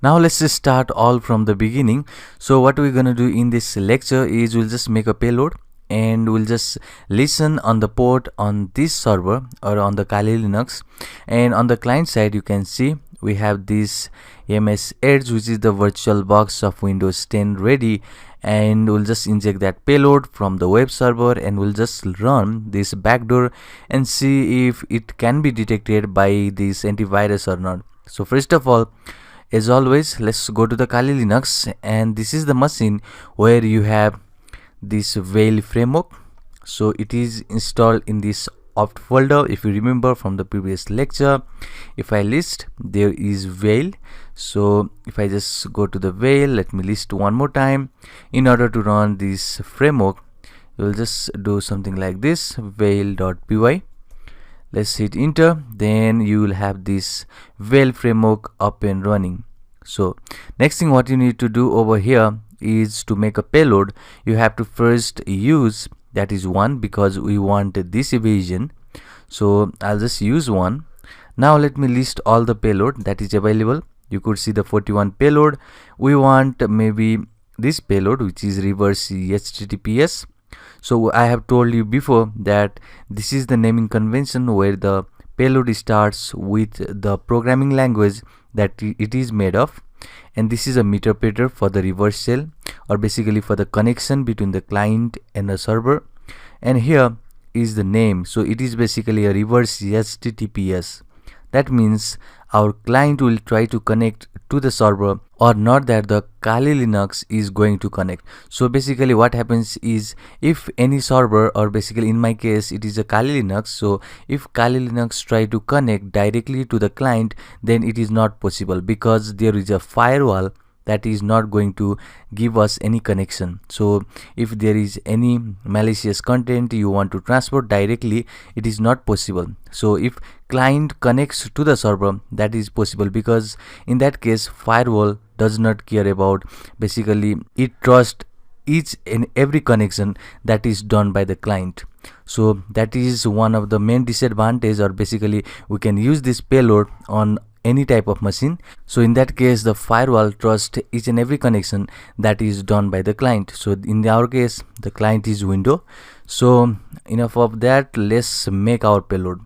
Now let's just start all from the beginning. So what we're gonna do in this lecture is we'll just make a payload and we'll just listen on the port on this server or on the Kali Linux, and on the client side you can see we have this MS Edge, which is the virtual box of Windows 10 ready, and we'll just inject that payload from the web server and we'll just run this backdoor and see if it can be detected by this antivirus or not. So first of all, as always, let's go to the Kali Linux, and this is the machine where you have this Veil framework. So it is installed in this opt folder. If you remember from the previous lecture, if I list, there is Veil. So if I just go to the Veil, let me list one more time. In order to run this framework, you will just do something like this, veil.py. Let's hit enter. Then you will have this Veil framework up and running. So next thing what you need to do over here is to make a payload. You have to first use, that is one, because we want this evasion. So I'll just use one. Now let me list all the payload that is available. You could see the 41 payload. We want maybe this payload, which is reverse HTTPS. So I have told you before that this is the naming convention where the payload starts with the programming language that it is made of, and this is a interpreter for the reverse shell, or basically for the connection between the client and the server. And here is the name, so it is basically a reverse HTTPS. That means our client will try to connect to the server, or not that the Kali Linux is going to connect. So basically what happens is, if any server, or basically in my case it is a Kali Linux, so if Kali Linux try to connect directly to the client, then it is not possible because there is a firewall that is not going to give us any connection. So if there is any malicious content you want to transport directly, it is not possible. So if client connects to the server, that is possible, because in that case firewall does not care about, basically it trusts each and every connection that is done by the client. So that is one of the main disadvantage, or basically we can use this payload on any type of machine. So in that case the firewall trusts each and every connection that is done by the client. So in our case the client is window. So enough of that, let's make our payload.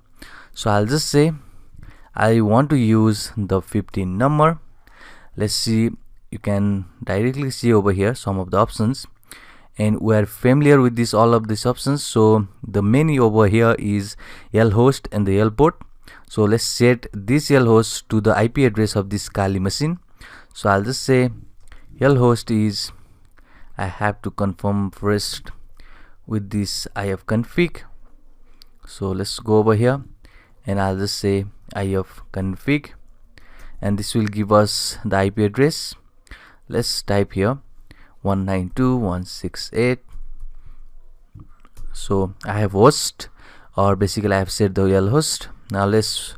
So I'll just say I want to use the 15 number. Let's see, you can directly see over here some of the options, and we are familiar with this, all of these options. So the menu over here is L host and the L port. So let's set this L host to the IP address of this Kali machine. So I'll just say L host is, I have to confirm first with this ifconfig. So let's go over here and I'll just say ifconfig, and this will give us the IP address. Let's type here 192.168. so I have host, or basically I have set the L host. Now let's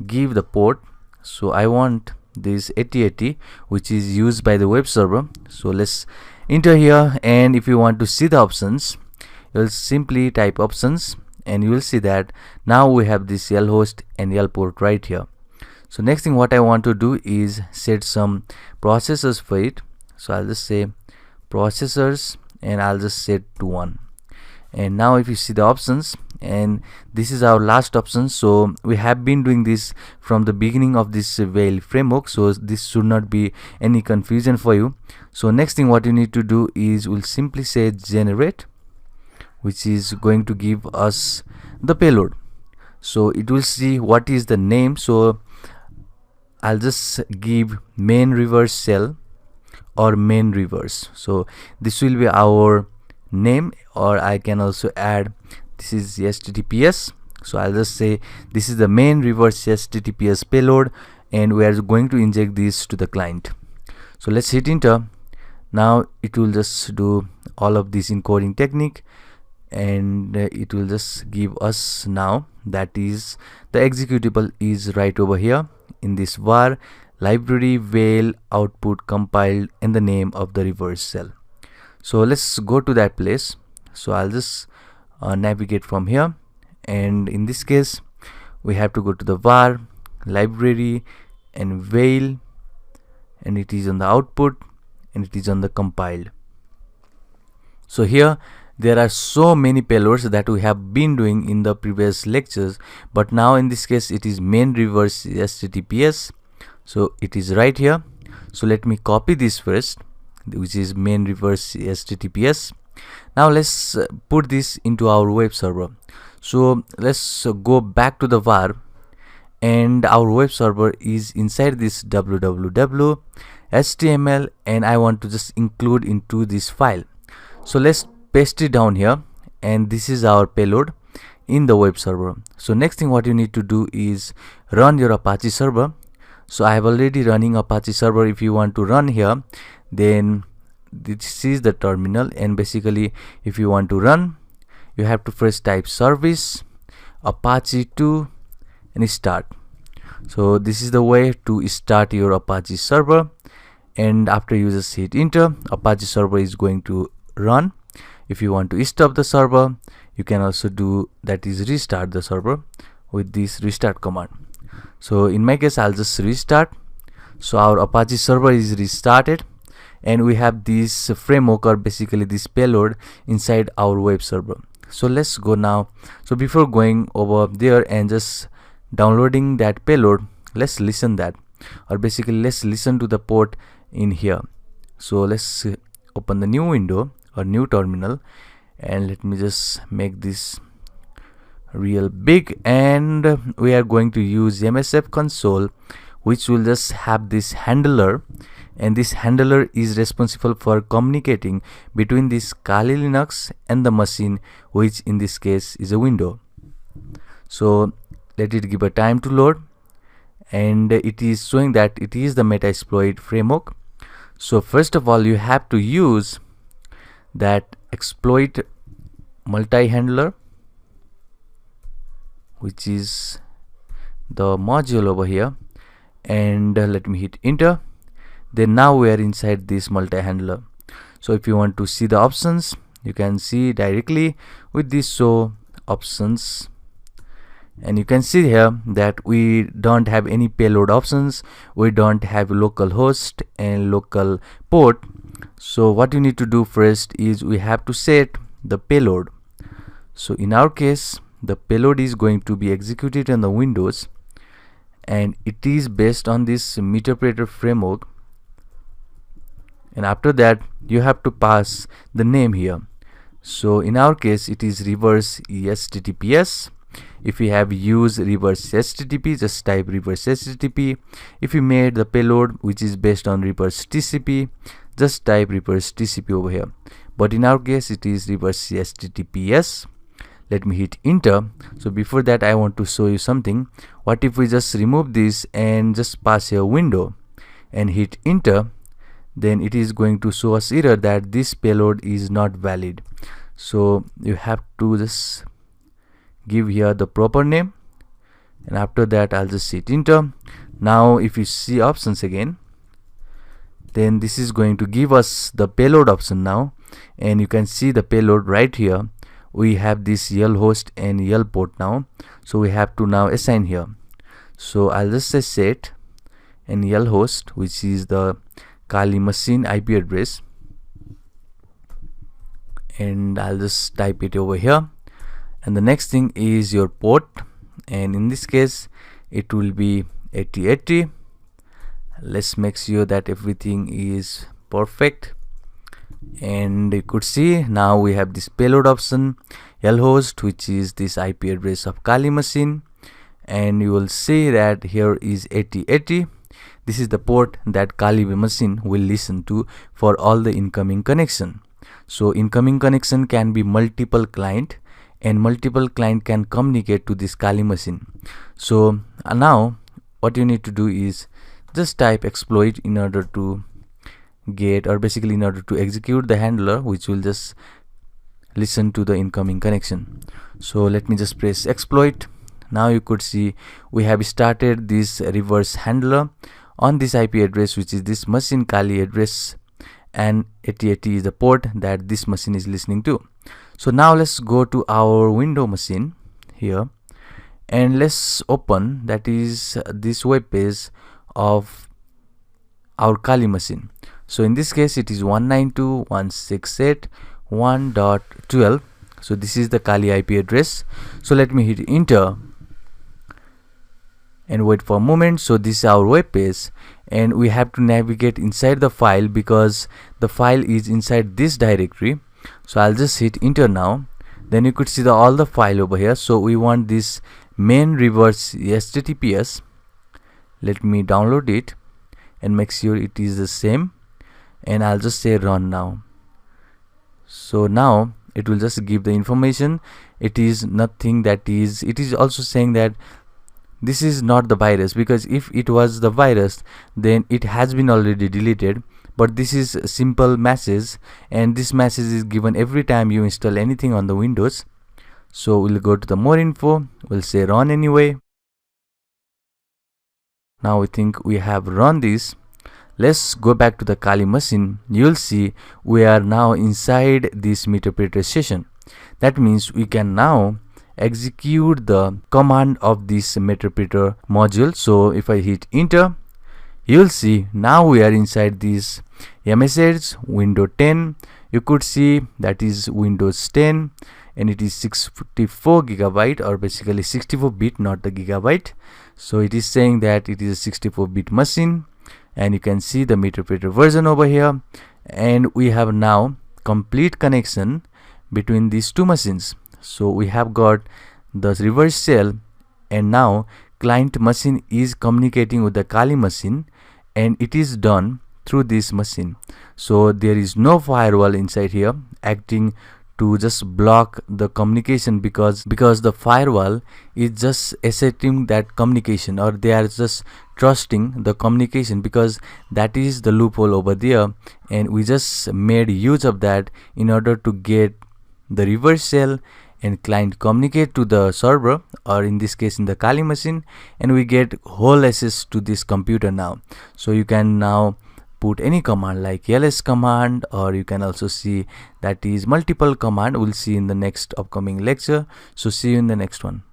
give the port. So I want this 8080, which is used by the web server. So let's enter here, and if you want to see the options, you'll simply type options and you will see that now we have this L host and L port right here. So next thing what I want to do is set some processors for it. So I'll just say processors and I'll just set to 1. And now if you see the options, and this is our last option. So we have been doing this from the beginning of this Veil framework, so this should not be any confusion for you. So next thing what you need to do is we'll simply say generate, which is going to give us the payload. So it will see what is the name. So I'll just give main reverse shell or main reverse. So this will be our name, or I can also add this is HTTPS. So I'll just say this is the main reverse HTTPS payload, and we are going to inject this to the client. So let's hit enter. Now it will just do all of this encoding technique, and it will just give us now, that is the executable is right over here in this var library veil output compiled and the name of the reverse shell. So let's go to that place. So I'll just navigate from here, and in this case we have to go to the var library and veil, and it is on the output, and it is on the compiled. So here there are so many payloads that we have been doing in the previous lectures, but now in this case it is main reverse HTTPS. So it is right here. So let me copy this first, which is main reverse HTTPS. Now let's put this into our web server. So let's go back to the var, and our web server is inside this www HTML, and I want to just include into this file. So let's paste it down here, and this is our payload in the web server. So next thing what you need to do is run your Apache server. So I have already running Apache server. If you want to run here, then this is the terminal, and basically if you want to run, you have to first type service Apache 2 and start. So this is the way to start your Apache server, and after you just hit enter, Apache server is going to run. If you want to stop the server, you can also do that, is restart the server with this restart command. So in my case I'll just restart. So our Apache server is restarted, and we have this framework, or basically this payload, inside our web server. So let's go now. So before going over there and just downloading that payload, let's listen that, or basically let's listen to the port in here. So let's open the new window or new terminal, and let me just make this real big, and we are going to use MSF console, which will just have this handler, and this handler is responsible for communicating between this Kali Linux and the machine, which in this case is a window. So let it give a time to load, and it is showing that it is the Metasploit framework. So first of all, you have to use that exploit multi-handler, which is the module over here, and let me hit enter. Then now we are inside this multi-handler. So if you want to see the options, you can see directly with this show options, and you can see here that we don't have any payload options, we don't have local host and local port. So what you need to do first is we have to set the payload. So in our case, the payload is going to be executed on the Windows, and it is based on this Metasploit framework. And after that you have to pass the name here. So in our case it is reverse HTTPS. If you have used reverse HTTP, just type reverse HTTP. If you made the payload which is based on reverse TCP, just type reverse TCP over here. But in our case it is reverse HTTPS. Let me hit enter. So before that I want to show you something. What if we just remove this and just pass a window and hit enter? Then it is going to show us error that this payload is not valid. So you have to just give here the proper name, and after that I'll just hit enter. Now if you see options again, then this is going to give us the payload option now, and you can see the payload right here. We have this YEL host and YEL port now, so we have to now assign here. So I'll just say set and YEL host, which is the Kali machine IP address, and I'll just type it over here. And the next thing is your port, and in this case it will be 8080. Let's make sure that everything is perfect, and you could see now we have this payload option, YEL host, which is this IP address of Kali machine, and you will see that here is 8080. This is the port that Kali machine will listen to for all the incoming connection. So incoming connection can be multiple client, and multiple client can communicate to this Kali machine. So now what you need to do is just type exploit in order to get, or basically in order to execute the handler, which will just listen to the incoming connection. So let me just press exploit. Now you could see we have started this reverse handler on this IP address, which is this machine Kali address, and 8080 is the port that this machine is listening to. So now let's go to our window machine here, and let's open, that is this web page of our Kali machine. So in this case it is 192.168.1.12. so this is the Kali IP address. So let me hit enter and wait for a moment. So this is our web page, and we have to navigate inside the file because the file is inside this directory. So I'll just hit enter now. Then you could see all the file over here. So we want this main reverse https. Let me download it and make sure it is the same, and I'll just say run now. So now it will just give the information. It is nothing, that is, it is also saying that this is not the virus, because if it was the virus then it has been already deleted. But this is a simple message, and this message is given every time you install anything on the Windows. So we'll go to the more info, we'll say run anyway. Now we think we have run this. Let's go back to the Kali machine. You'll see we are now inside this meterpreter session. That means we can now execute the command of this meterpreter module. So if I hit enter, you'll see now we are inside this msh window 10. You could see that is Windows 10, and it is 64 gigabyte, or basically 64 bit, not the gigabyte. So it is saying that it is a 64 bit machine, and you can see the meterpreter version over here, and we have now complete connection between these two machines. So we have got the reverse shell, and now client machine is communicating with the Kali machine, and it is done through this machine. So there is no firewall inside here acting to just block the communication, because the firewall is just accepting that communication, or they are just trusting the communication, because that is the loophole over there, and we just made use of that in order to get the reverse shell and client communicate to the server, or in this case in the Kali machine, and we get whole access to this computer now. So you can now put any command like ls command, or you can also see that is multiple command. We'll see in the next upcoming lecture. So see you in the next one.